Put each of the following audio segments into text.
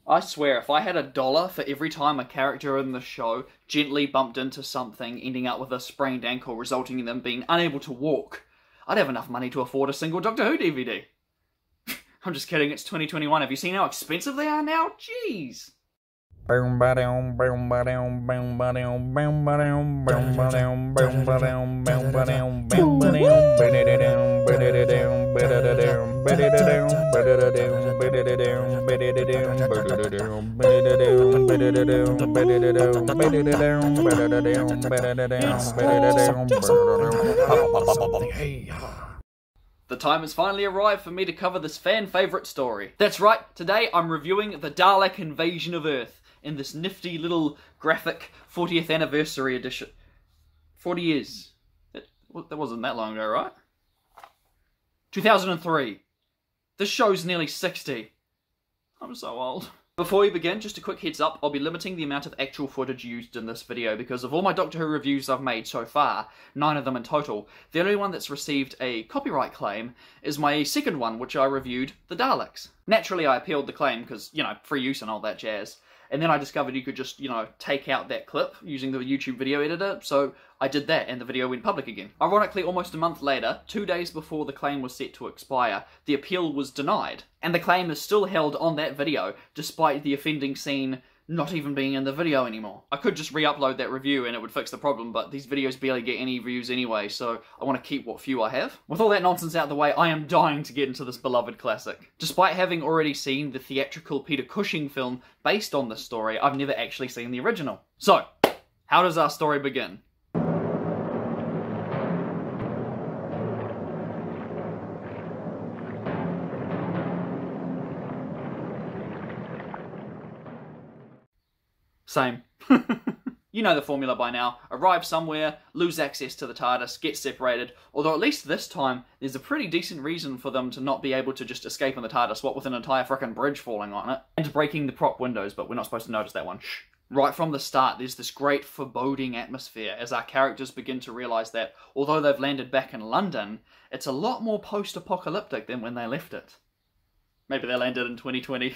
I swear, if I had $1 for every time a character in the show gently bumped into something, ending up with a sprained ankle, resulting in them being unable to walk, I'd have enough money to afford a single Doctor Who DVD. I'm just kidding, it's 2021. Have you seen how expensive they are now? Jeez! The time has finally arrived for me to cover this fan-favourite story. That's right, today I'm reviewing the Dalek Invasion of Earth in this nifty little graphic 40th anniversary edition. 40 years. That wasn't that long ago, right? 2003. This show's nearly 60. I'm so old. Before we begin, just a quick heads up, I'll be limiting the amount of actual footage used in this video because of all my Doctor Who reviews I've made so far, 9 of them in total, the only one that's received a copyright claim is my second one, which I reviewed, The Daleks. Naturally I appealed the claim because, you know, free use and all that jazz. And then I discovered you could just, you know, take out that clip using the YouTube video editor, so I did that and the video went public again. Ironically, almost a month later, 2 days before the claim was set to expire, the appeal was denied. And the claim is still held on that video, despite the offending scene not even being in the video anymore. I could just re-upload that review and it would fix the problem, but these videos barely get any views anyway, so I want to keep what few I have. With all that nonsense out of the way, I am dying to get into this beloved classic. Despite having already seen the theatrical Peter Cushing film based on this story, I've never actually seen the original. So, how does our story begin? Same. You know the formula by now. Arrive somewhere, lose access to the TARDIS, get separated, although at least this time there's a pretty decent reason for them to not be able to just escape in the TARDIS, what with an entire frickin' bridge falling on it, and breaking the prop windows, but we're not supposed to notice that one. Shh. Right from the start, there's this great foreboding atmosphere as our characters begin to realise that, although they've landed back in London, it's a lot more post-apocalyptic than when they left it. Maybe they landed in 2020.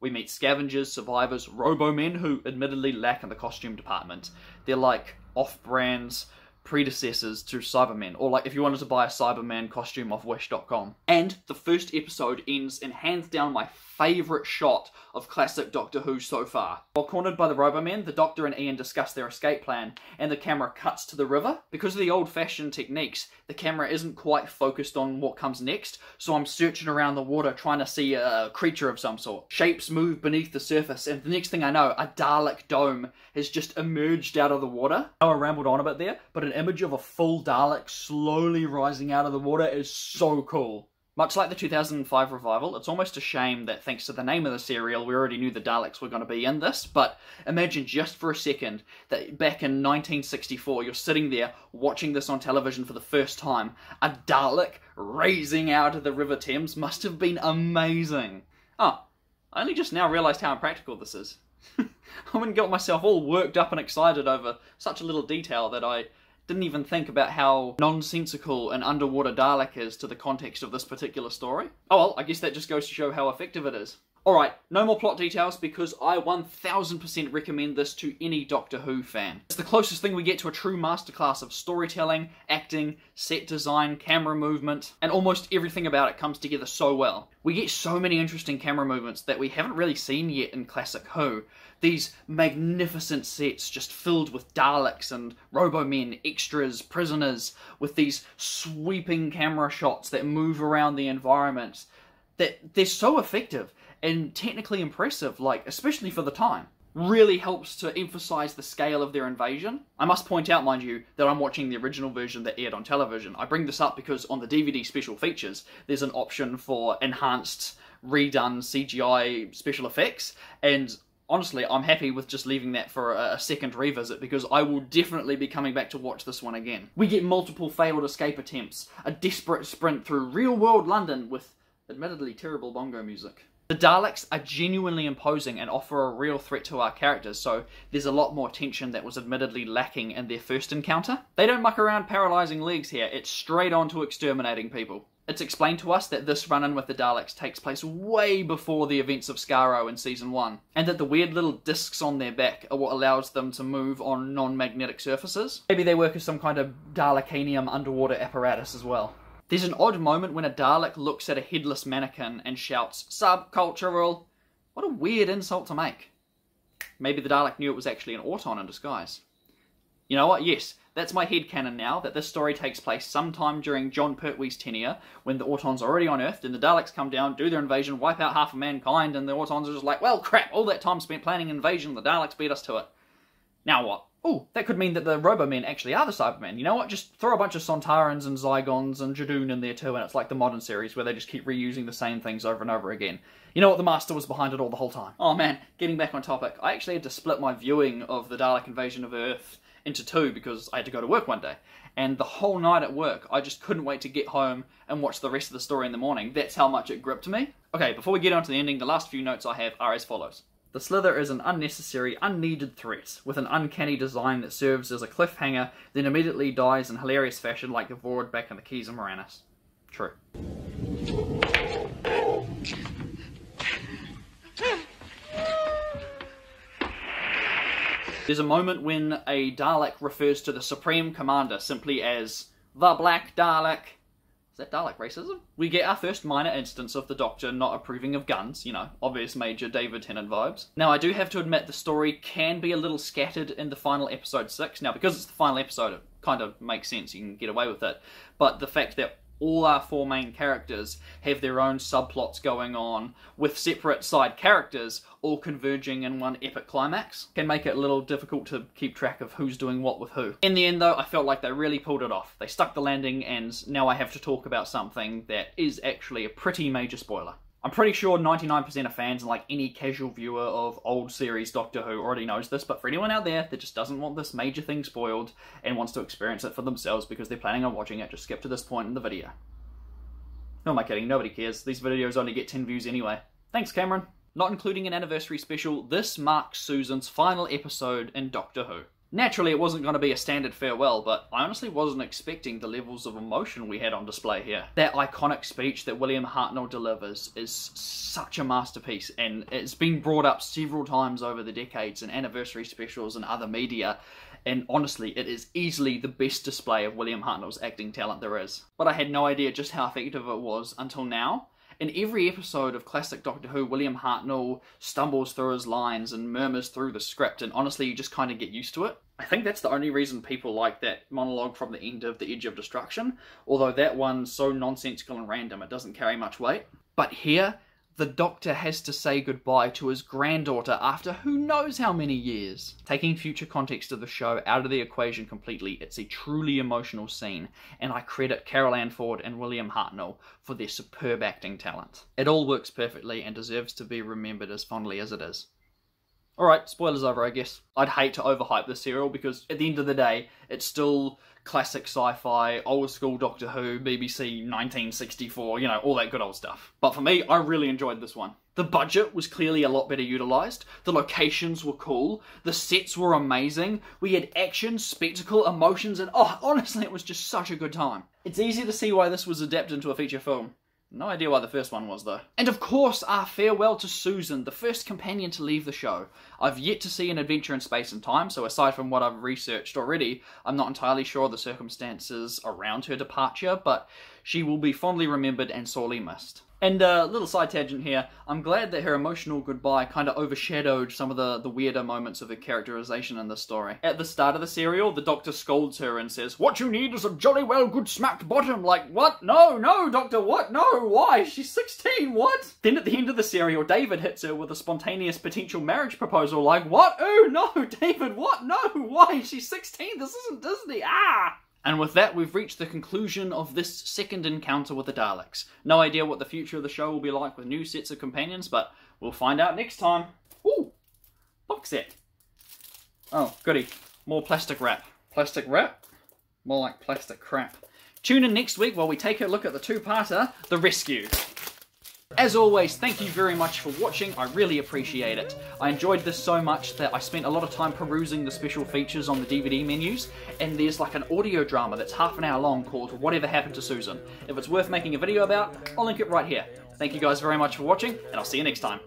We meet scavengers, survivors, robo-men who admittedly lack in the costume department. They're like off-brands predecessors to Cybermen, or like if you wanted to buy a Cyberman costume off Wish.com. And the first episode ends in hands down my favourite shot of classic Doctor Who so far. While cornered by the Robomen, the Doctor and Ian discuss their escape plan, and the camera cuts to the river. Because of the old-fashioned techniques, the camera isn't quite focused on what comes next, so I'm searching around the water trying to see a creature of some sort. Shapes move beneath the surface, and the next thing I know, a Dalek dome has just emerged out of the water. I know I rambled on a bit there, but an image of a full Dalek slowly rising out of the water is so cool. Much like the 2005 revival, it's almost a shame that thanks to the name of the serial, we already knew the Daleks were going to be in this, but imagine just for a second that back in 1964, you're sitting there watching this on television for the first time. A Dalek raising out of the River Thames must have been amazing. Oh, I only just now realised how impractical this is. I wouldn't get myself all worked up and excited over such a little detail that I didn't even think about how nonsensical an underwater Dalek is to the context of this particular story. Oh well, I guess that just goes to show how effective it is. Alright, no more plot details because I 1000% recommend this to any Doctor Who fan. It's the closest thing we get to a true masterclass of storytelling, acting, set design, camera movement, and almost everything about it comes together so well. We get so many interesting camera movements that we haven't really seen yet in classic Who. These magnificent sets just filled with Daleks and Robomen, extras, prisoners, with these sweeping camera shots that move around the environment. They're so effective and technically impressive, like, especially for the time. Really helps to emphasise the scale of their invasion. I must point out, mind you, that I'm watching the original version that aired on television. I bring this up because on the DVD special features, there's an option for enhanced, redone CGI special effects, and honestly, I'm happy with just leaving that for a second revisit because I will definitely be coming back to watch this one again. We get multiple failed escape attempts, a desperate sprint through real-world London with admittedly terrible bongo music. The Daleks are genuinely imposing and offer a real threat to our characters, so there's a lot more tension that was admittedly lacking in their first encounter. They don't muck around paralysing legs here, it's straight on to exterminating people. It's explained to us that this run-in with the Daleks takes place way before the events of Skaro in Season 1, and that the weird little discs on their back are what allows them to move on non-magnetic surfaces. Maybe they work as some kind of Dalekanium underwater apparatus as well. There's an odd moment when a Dalek looks at a headless mannequin and shouts, "Subcultural." What a weird insult to make. Maybe the Dalek knew it was actually an Auton in disguise. You know what? Yes, that's my headcanon now, that this story takes place sometime during John Pertwee's tenure, when the Autons are already on Earth, and the Daleks come down, do their invasion, wipe out half of mankind, and the Autons are just like, well, crap, all that time spent planning an invasion, the Daleks beat us to it. Now what? Oh, that could mean that the Robomen actually are the Cybermen. You know what? Just throw a bunch of Sontarans and Zygons and Jadoon in there too, and it's like the modern series where they just keep reusing the same things over and over again. You know what? The Master was behind it all the whole time. Oh man, getting back on topic, I actually had to split my viewing of the Dalek invasion of Earth into two because I had to go to work one day. And the whole night at work, I just couldn't wait to get home and watch the rest of the story in the morning. That's how much it gripped me. Okay, before we get on to the ending, the last few notes I have are as follows. The Slither is an unnecessary, unneeded threat, with an uncanny design that serves as a cliffhanger, then immediately dies in hilarious fashion like the Vord back in the Keys of Moranis. True. There's a moment when a Dalek refers to the Supreme Commander simply as the Black Dalek. Is that Dalek racism? We get our first minor instance of the Doctor not approving of guns, you know, obvious major David Tennant vibes. Now, I do have to admit the story can be a little scattered in the final episode 6. Now, because it's the final episode, it kind of makes sense, you can get away with it. But the fact that all our four main characters have their own subplots going on, with separate side characters all converging in one epic climax, can make it a little difficult to keep track of who's doing what with who. In the end though, I felt like they really pulled it off. They stuck the landing, and now I have to talk about something that is actually a pretty major spoiler. I'm pretty sure 99% of fans and like any casual viewer of old series Doctor Who already knows this, but for anyone out there that just doesn't want this major thing spoiled and wants to experience it for themselves because they're planning on watching it, just skip to this point in the video. No, am I kidding? Nobody cares. These videos only get 10 views anyway. Thanks, Cameron. Not including an anniversary special, this marks Susan's final episode in Doctor Who. Naturally, it wasn't going to be a standard farewell, but I honestly wasn't expecting the levels of emotion we had on display here. That iconic speech that William Hartnell delivers is such a masterpiece, and it's been brought up several times over the decades in anniversary specials and other media, and honestly, it is easily the best display of William Hartnell's acting talent there is. But I had no idea just how effective it was until now. In every episode of classic Doctor Who, William Hartnell stumbles through his lines and murmurs through the script, and honestly, you just kind of get used to it. I think that's the only reason people like that monologue from the end of The Edge of Destruction, although that one's so nonsensical and random it doesn't carry much weight. But here, the Doctor has to say goodbye to his granddaughter after who knows how many years. Taking future context of the show out of the equation completely, it's a truly emotional scene, and I credit Carol Ann Ford and William Hartnell for their superb acting talent. It all works perfectly and deserves to be remembered as fondly as it is. Alright, spoilers over, I guess. I'd hate to overhype this serial because at the end of the day, it's still classic sci-fi, old school Doctor Who, BBC 1964, you know, all that good old stuff. But for me, I really enjoyed this one. The budget was clearly a lot better utilised, the locations were cool, the sets were amazing, we had action, spectacle, emotions, and oh, honestly, it was just such a good time. It's easy to see why this was adapted into a feature film. No idea why the first one was, though. And of course, our farewell to Susan, the first companion to leave the show. I've yet to see an adventure in space and time, so aside from what I've researched already, I'm not entirely sure the circumstances around her departure, but she will be fondly remembered and sorely missed. And a little side tangent here, I'm glad that her emotional goodbye kind of overshadowed some of the weirder moments of her characterization in this story. At the start of the serial, the Doctor scolds her and says, "What you need is a jolly well good smacked bottom." Like, what? No, Doctor, what? No, why? She's 16, what? Then at the end of the serial, David hits her with a spontaneous potential marriage proposal. Like, what? Oh, no, David, what? No, why? She's 16, this isn't Disney, ah! And with that, we've reached the conclusion of this second encounter with the Daleks. No idea what the future of the show will be like with new sets of companions, but we'll find out next time. Ooh, box set. Oh, goody. More plastic wrap. Plastic wrap? More like plastic crap. Tune in next week while we take a look at the two-parter, The Rescue. As always, thank you very much for watching, I really appreciate it. I enjoyed this so much that I spent a lot of time perusing the special features on the DVD menus, and there's like an audio drama that's half an hour long called Whatever Happened to Susan. If it's worth making a video about, I'll link it right here. Thank you guys very much for watching, and I'll see you next time.